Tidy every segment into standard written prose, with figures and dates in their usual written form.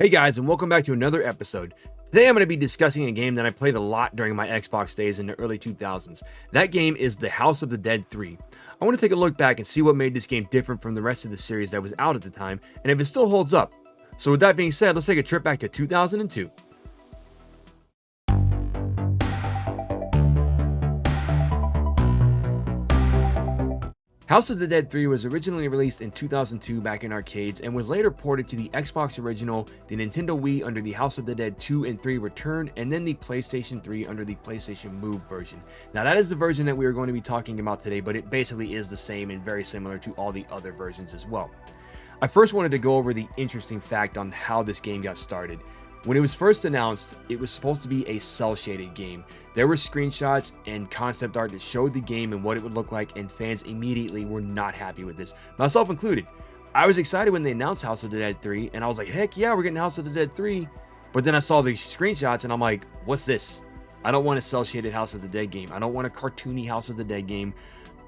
Hey guys, and welcome back to another episode. Today I'm going to be discussing a game that I played a lot during my Xbox days in the early 2000s. That game is The House of the Dead 3. I want to take a look back and see what made this game different from the rest of the series that was out at the time, and if it still holds up. So with that being said, let's take a trip back to 2002. House of the Dead 3 was originally released in 2002 back in arcades and was later ported to the Xbox original, the Nintendo Wii under the House of the Dead 2 and 3 Return, and then the PlayStation 3 under the PlayStation Move version. Now that is the version that we are going to be talking about today, but it basically is the same and very similar to all the other versions as well. I first wanted to go over the interesting fact on how this game got started. When it was first announced, it was supposed to be a cel-shaded game. There were screenshots and concept art that showed the game and what it would look like, and fans immediately were not happy with this, myself included. I was excited when they announced House of the Dead 3, and I was like, heck yeah, we're getting House of the Dead 3. But then I saw the screenshots, and I'm like, what's this? I don't want a cel-shaded House of the Dead game. I don't want a cartoony House of the Dead game.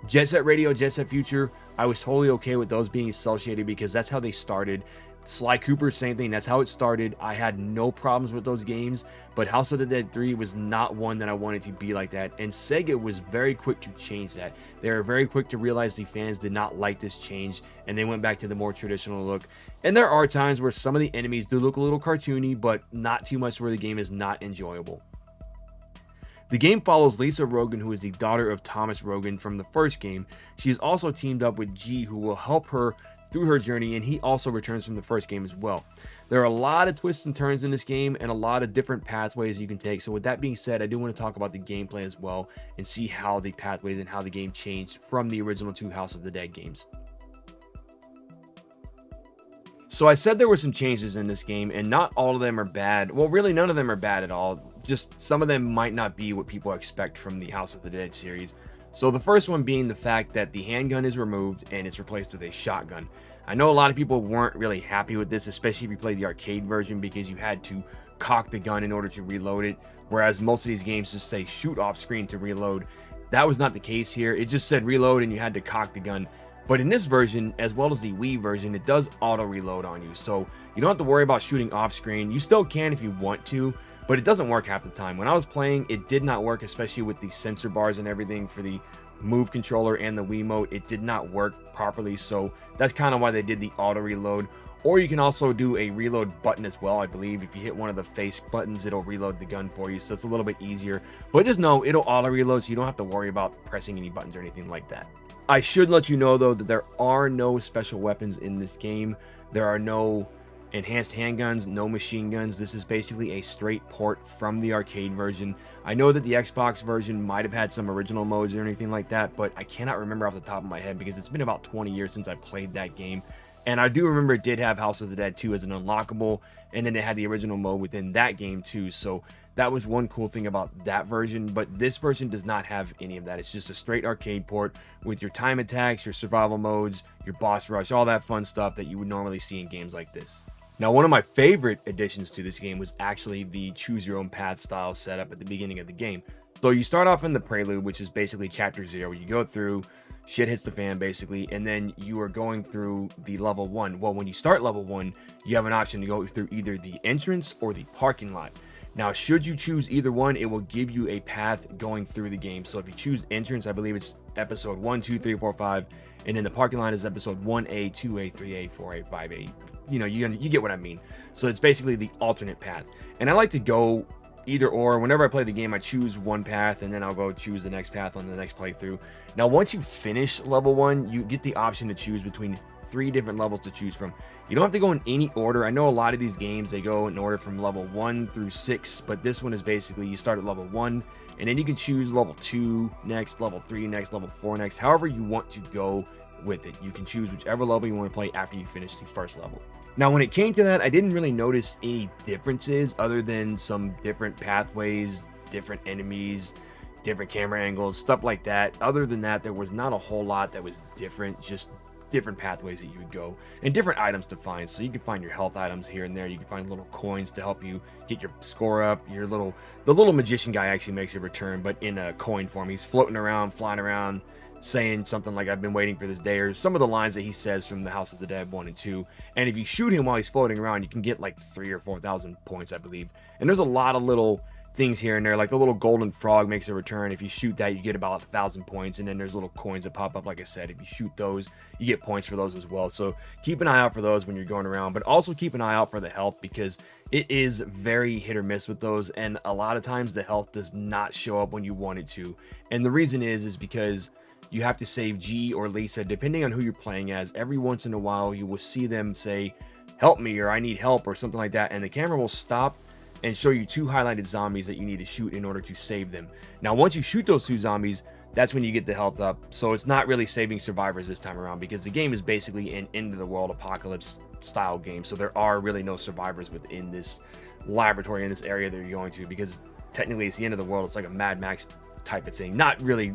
Jet Set Radio, Jet Set Future, I was totally okay with those being cel-shaded because that's how they started. Sly Cooper, same thing, that's how it started. I had no problems with those games, but House of the Dead 3 was not one that I wanted to be like that, and Sega was very quick to change that. They were very quick to realize the fans did not like this change, and they went back to the more traditional look. And there are times where some of the enemies do look a little cartoony, but not too much where the game is not enjoyable. The game follows Lisa Rogen, who is the daughter of Thomas Rogen from the first game. She is also teamed up with G, who will help her through her journey, and he also returns from the first game as well. There are a lot of twists and turns in this game and a lot of different pathways you can take. So with that being said, I do want to talk about the gameplay as well and see how the pathways and how the game changed from the original two House of the Dead games. So I said there were some changes in this game, and not all of them are bad. Well, really none of them are bad at all. Just some of them might not be what people expect from the House of the Dead series. So the first one being the fact that the handgun is removed and it's replaced with a shotgun. I know a lot of people weren't really happy with this, especially if you played the arcade version, because you had to cock the gun in order to reload it, whereas most of these games just say shoot off screen to reload. That was not the case here. It just said reload and you had to cock the gun. But in this version, as well as the Wii version, it does auto reload on you, so you don't have to worry about shooting off screen. You still can if you want to, but it doesn't work half the time. When I was playing, it did not work, especially with the sensor bars and everything for the Move controller and the Wiimote. It did not work properly, so that's kind of why they did the auto reload. Or you can also do a reload button as well. I believe if you hit one of the face buttons, it'll reload the gun for you, so it's a little bit easier. But just know it'll auto reload, so you don't have to worry about pressing any buttons or anything like that. I should let you know though that there are no special weapons in this game. There are no enhanced handguns, no machine guns. This is basically a straight port from the arcade version. I know that the Xbox version might have had some original modes or anything like that, but I cannot remember off the top of my head because it's been about 20 years since I played that game. And I do remember it did have House of the Dead 2 as an unlockable, and then it had the original mode within that game too. So that was one cool thing about that version, but this version does not have any of that. It's just a straight arcade port with your time attacks, your survival modes, your boss rush, all that fun stuff that you would normally see in games like this. Now, one of my favorite additions to this game was actually the choose your own path style setup at the beginning of the game. So you start off in the prelude, which is basically chapter 0. You go through, shit hits the fan basically, and then you are going through the level 1. Well, when you start level 1, you have an option to go through either the entrance or the parking lot. Now, should you choose either one, it will give you a path going through the game. So if you choose entrance, I believe it's episode 1, 2, 3, 4, 5, and then the parking lot is episode 1A, 2A, 3A, 4A, 5A. You know, you get what I mean. So it's basically the alternate path. And I like to go either or. Whenever I play the game, I choose one path and then I'll go choose the next path on the next playthrough. Now, once you finish level 1, you get the option to choose between 3 different levels to choose from. You don't have to go in any order. I know a lot of these games, they go in order from level 1 through 6, but this one is basically you start at level 1 and then you can choose level 2 next, level 3 next, level 4 next, however you want to go with it. You can choose whichever level you want to play after you finish the first level. Now, when it came to that, I didn't really notice any differences other than some different pathways, different enemies, different camera angles, stuff like that. Other than that, there was not a whole lot that was different, just different pathways that you would go and different items to find. So you can find your health items here and there. You can find little coins to help you get your score up. The little magician guy actually makes a return, but in a coin form. He's floating around, flying around, saying something like, "I've been waiting for this day," or some of the lines that he says from the House of the Dead 1 and 2. And if you shoot him while he's floating around, you can get like 3,000 or 4,000 points, I believe. And there's a lot of little things here and there, like the little golden frog makes a return. If you shoot that, you get about 1,000 points. And then there's little coins that pop up, like I said. If you shoot those, you get points for those as well. So keep an eye out for those when you're going around, but also keep an eye out for the health, because it is very hit or miss with those, and a lot of times the health does not show up when you want it to. And the reason is because you have to save G or Lisa, depending on who you're playing as. Every once in a while you will see them say, "Help me," or "I need help," or something like that, and the camera will stop and show you 2 highlighted zombies that you need to shoot in order to save them. Now once you shoot those 2 zombies, that's when you get the health up. So it's not really saving survivors this time around, because the game is basically an end of the world apocalypse style game. So there are really no survivors within this laboratory, in this area that you're going to, because technically it's the end of the world. It's like a Mad Max type of thing. Not really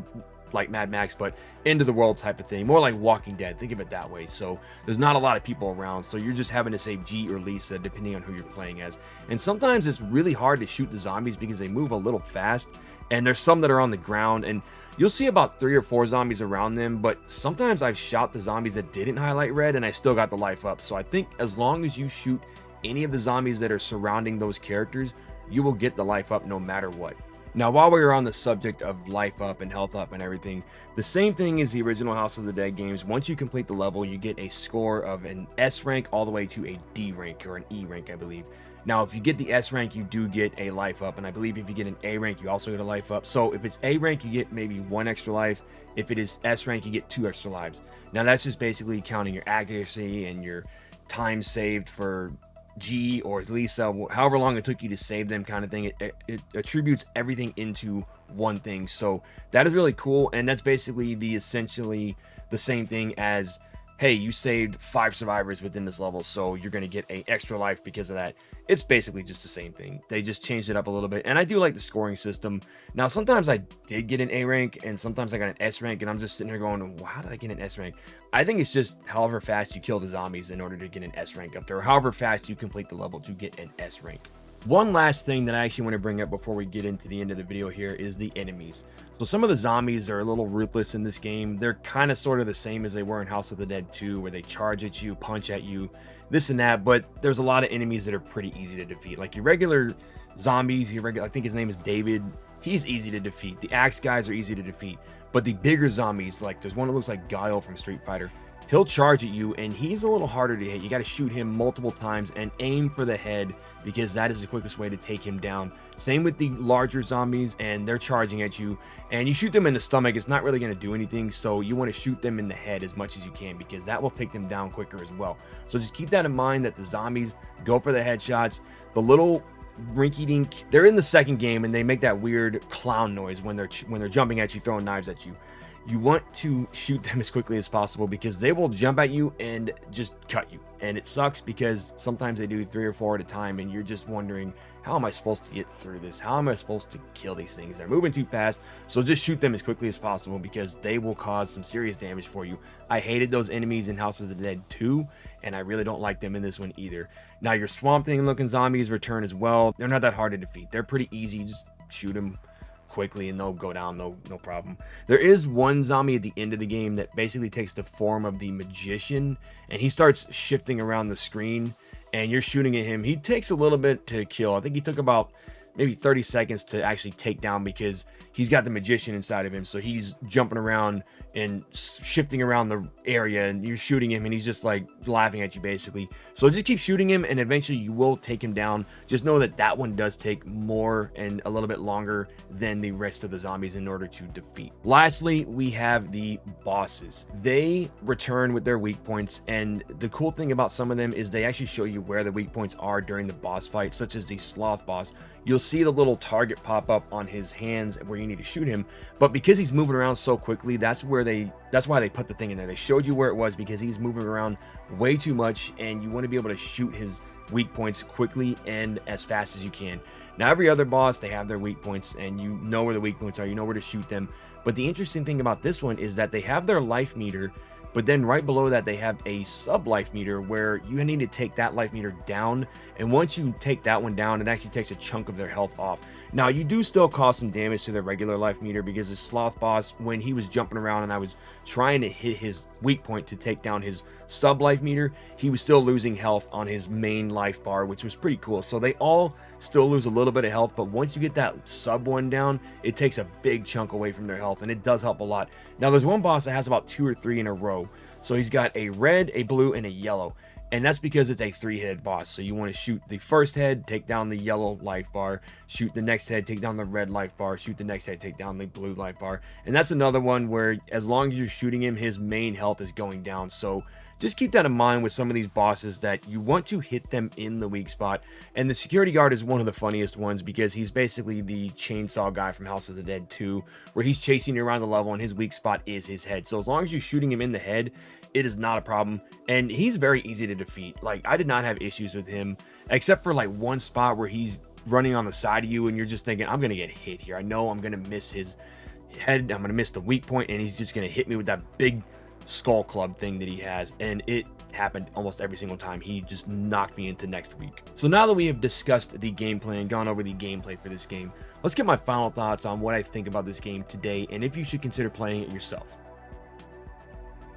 like Mad Max, but end of the world type of thing. More like Walking Dead. Think of it that way. So there's not a lot of people around. So you're just having to save G or Lisa, depending on who you're playing as. And sometimes it's really hard to shoot the zombies because they move a little fast. And there's some that are on the ground, and you'll see about 3 or 4 zombies around them, but sometimes I've shot the zombies that didn't highlight red and I still got the life up. So I think as long as you shoot any of the zombies that are surrounding those characters, you will get the life up no matter what. Now, while we are on the subject of life up and health up and everything, the same thing as the original House of the Dead games. Once you complete the level, you get a score of an S rank all the way to a D rank, or an E rank, I believe. Now, if you get the S rank, you do get a life up, and I believe if you get an A rank, you also get a life up. So if it's A rank, you get maybe 1 extra life. If it is S rank, you get 2 extra lives. Now, that's just basically counting your accuracy and your time saved for G or Lisa, however long it took you to save them, kind of thing. It attributes everything into one thing. So that is really cool, and that's basically essentially the same thing as, hey, you saved 5 survivors within this level, so you're going to get an extra life because of that. It's basically just the same thing. They just changed it up a little bit, and I do like the scoring system. Now, sometimes I did get an A rank, and sometimes I got an S rank, and I'm just sitting here going, well, how did I get an S rank? I think it's just however fast you kill the zombies in order to get an S rank up there, or however fast you complete the level to get an S rank. One last thing that I actually want to bring up before we get into the end of the video here is the enemies. So some of the zombies are a little ruthless in this game. They're kind of sort of the same as they were in House of the Dead 2, where they charge at you, punch at you, this and that, but there's a lot of enemies that are pretty easy to defeat. Like your regular zombies, I think his name is David, he's easy to defeat. The axe guys are easy to defeat, but the bigger zombies, like there's one that looks like Guile from Street Fighter, he'll charge at you and he's a little harder to hit. You got to shoot him multiple times and aim for the head, because that is the quickest way to take him down. Same with the larger zombies, and they're charging at you and you shoot them in the stomach. It's not really going to do anything, so you want to shoot them in the head as much as you can, because that will take them down quicker as well. So just keep that in mind, that the zombies go for the headshots. The little rinky-dink, they're in the second game and they make that weird clown noise when they're jumping at you, throwing knives at you. You want to shoot them as quickly as possible, because they will jump at you and just cut you. And it sucks because sometimes they do 3 or 4 at a time, and you're just wondering, how am I supposed to get through this? How am I supposed to kill these things? They're moving too fast. So just shoot them as quickly as possible, because they will cause some serious damage for you. I hated those enemies in House of the Dead 2, and I really don't like them in this one either. Now, your Swamp Thing looking zombies return as well. They're not that hard to defeat. They're pretty easy. Just shoot them quickly and they'll go down, no problem. There is one zombie at the end of the game that basically takes the form of the magician, and he starts shifting around the screen and you're shooting at him. He takes a little bit to kill. I think he took about maybe 30 seconds to actually take down, because he's got the magician inside of him. So he's jumping around and shifting around the area, and you're shooting him and he's just like laughing at you basically. So just keep shooting him and eventually you will take him down. Just know that that one does take more and a little bit longer than the rest of the zombies in order to defeat. Lastly, we have the bosses. They return with their weak points, and the cool thing about some of them is they actually show you where the weak points are during the boss fight, such as the sloth boss. You'll see the little target pop up on his hands where you need to shoot him, but because he's moving around so quickly, that's why they put the thing in there. They showed you where it was because he's moving around way too much, and you want to be able to shoot his weak points quickly and as fast as you can. Now, every other boss, they have their weak points, and you know where the weak points are, you know where to shoot them. But the interesting thing about this one is that they have their life meter, But then right below that, they have a sub life meter where you need to take that life meter down. And once you take that one down, it actually takes a chunk of their health off. Now, you do still cause some damage to their regular life meter, because the sloth boss, when he was jumping around and I was trying to hit his weak point to take down his sub life meter, he was still losing health on his main life bar, which was pretty cool. So they all still lose a little bit of health, but once you get that sub one down, it takes a big chunk away from their health, and it does help a lot. Now, there's one boss that has about 2 or 3 in a row. So he's got a red, a blue, and a yellow. And that's because it's a 3-headed boss. So you want to shoot the first head, take down the yellow life bar, shoot the next head, take down the red life bar, shoot the next head, take down the blue life bar. And that's another one where as long as you're shooting him, his main health is going down. So just keep that in mind with some of these bosses, that you want to hit them in the weak spot. And the security guard is one of the funniest ones, because he's basically the chainsaw guy from House of the Dead 2, where he's chasing you around the level and his weak spot is his head. So as long as you're shooting him in the head, it is not a problem. And he's very easy to defeat. Like, I did not have issues with him, except for like one spot where he's running on the side of you and you're just thinking, I'm going to get hit here. I know I'm going to miss his head. I'm going to miss the weak point, and he's just going to hit me with that big skull club thing that he has. And it happened almost every single time. He just knocked me into next week. So now that we have discussed the gameplay and gone over the gameplay for this game, let's get my final thoughts on what I think about this game today, and if you should consider playing it yourself.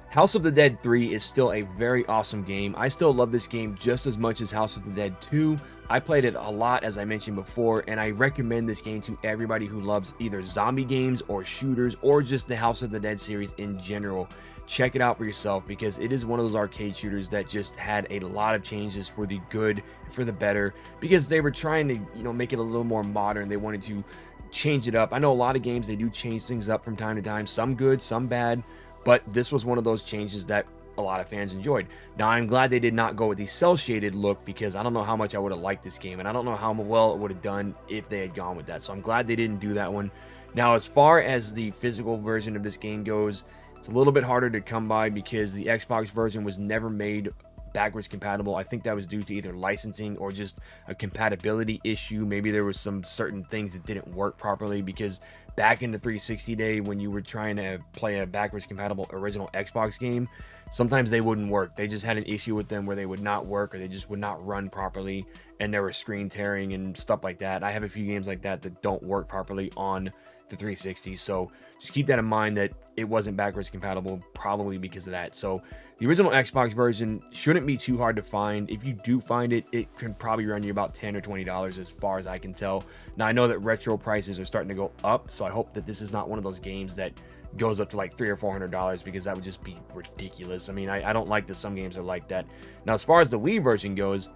House of the Dead 3 is still a very awesome game. I still love this game just as much as House of the Dead 2. I played it a lot, as I mentioned before, and I recommend this game to everybody who loves either zombie games or shooters or just the House of the Dead series in general. Check it out for yourself, because it is one of those arcade shooters that just had a lot of changes for the good, for the better, because they were trying to, make it a little more modern. They wanted to change it up. I know a lot of games, they do change things up from time to time, some good, some bad. But this was one of those changes that a lot of fans enjoyed. Now, I'm glad they did not go with the cel-shaded look, because I don't know how much I would have liked this game, and I don't know how well it would have done if they had gone with that. So I'm glad they didn't do that one. Now, as far as the physical version of this game goes, it's a little bit harder to come by, because the Xbox version was never made backwards compatible. I think that was due to either licensing or just a compatibility issue. Maybe there was some certain things that didn't work properly, because back in the 360 day, when you were trying to play a backwards compatible original Xbox game, sometimes they wouldn't work. They just had an issue with them where they would not work, or they just would not run properly, and there was screen tearing and stuff like that. I have a few games like that that don't work properly on the 360, so just keep that in mind, that it wasn't backwards compatible, probably because of that. So the original Xbox version shouldn't be too hard to find. If you do find it, it can probably run you about $10 or $20 as far as I can tell. Now, I know that retro prices are starting to go up, so I hope that this is not one of those games that goes up to like $300 or $400, because that would just be ridiculous. I mean, I don't like that some games are like that. Now, as far as the Wii version goes,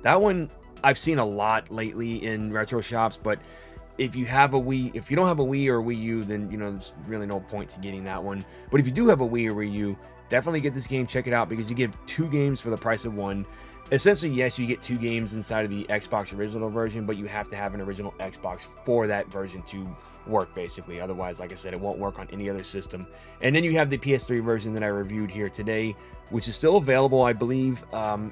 that one I've seen a lot lately in retro shops, but if you don't have a Wii or a Wii U, then there's really no point to getting that one. But if you do have a Wii or Wii U, definitely get this game, check it out, because you get 2 games for the price of 1. Essentially, yes, you get 2 games inside of the Xbox original version, but you have to have an original Xbox for that version to work, basically. Otherwise, like I said, it won't work on any other system. And then you have the PS3 version that I reviewed here today, which is still available, I believe.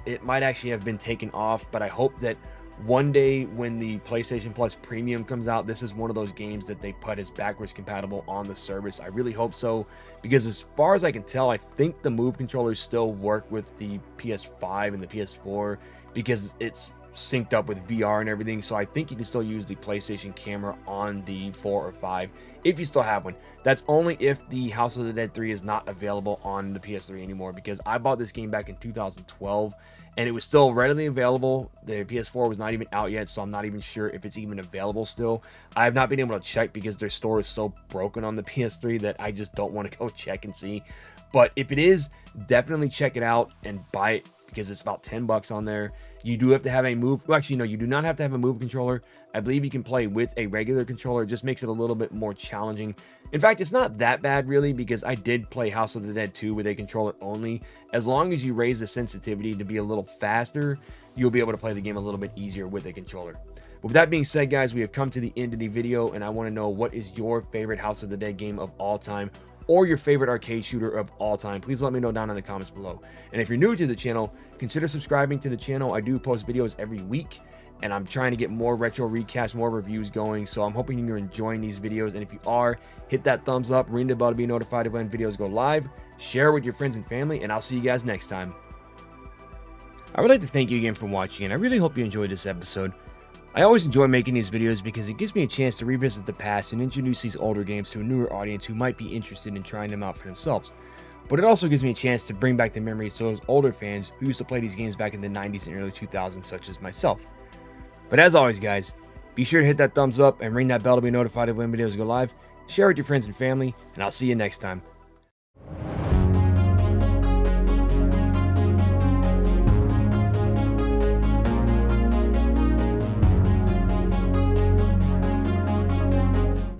It might actually have been taken off, but I hope that one day when the PlayStation Plus Premium comes out, this is one of those games that they put as backwards compatible on the service. I really hope so, because as far as I can tell, I think the Move controllers still work with the PS5 and the PS4, because it's synced up with VR and everything. So I think you can still use the PlayStation camera on the 4 or 5 if you still have one. That's only if the House of the Dead 3 is not available on the PS3 anymore, because I bought this game back in 2012 and it was still readily available. The PS4 was not even out yet, so I'm not even sure if it's even available still. I have not been able to check, because their store is so broken on the PS3 that I just don't want to go check and see. But if it is, definitely check it out and buy it, because it's about $10 on there. You do have to have a Move. Well, actually, no, you do not have to have a Move controller. I believe you can play with a regular controller. It just makes it a little bit more challenging. In fact, it's not that bad, really, because I did play House of the Dead 2 with a controller only. As long as you raise the sensitivity to be a little faster, you'll be able to play the game a little bit easier with a controller. But with that being said, guys, we have come to the end of the video, and I want to know, what is your favorite House of the Dead game of all time? or your favorite arcade shooter of all time. Please let me know down in the comments below. And if you're new to the channel, consider subscribing to the channel. I do post videos every week, and I'm trying to get more retro recaps, more reviews going, so I'm hoping you're enjoying these videos. And if you are, hit that thumbs up, ring the bell to be notified of when videos go live, share it with your friends and family, and I'll see you guys next time. I would like to thank you again for watching, and I really hope you enjoyed this episode. I always enjoy making these videos because it gives me a chance to revisit the past and introduce these older games to a newer audience who might be interested in trying them out for themselves. But it also gives me a chance to bring back the memories to those older fans who used to play these games back in the 90s and early 2000s, such as myself. But as always, guys, be sure to hit that thumbs up and ring that bell to be notified of when videos go live, share with your friends and family, and I'll see you next time.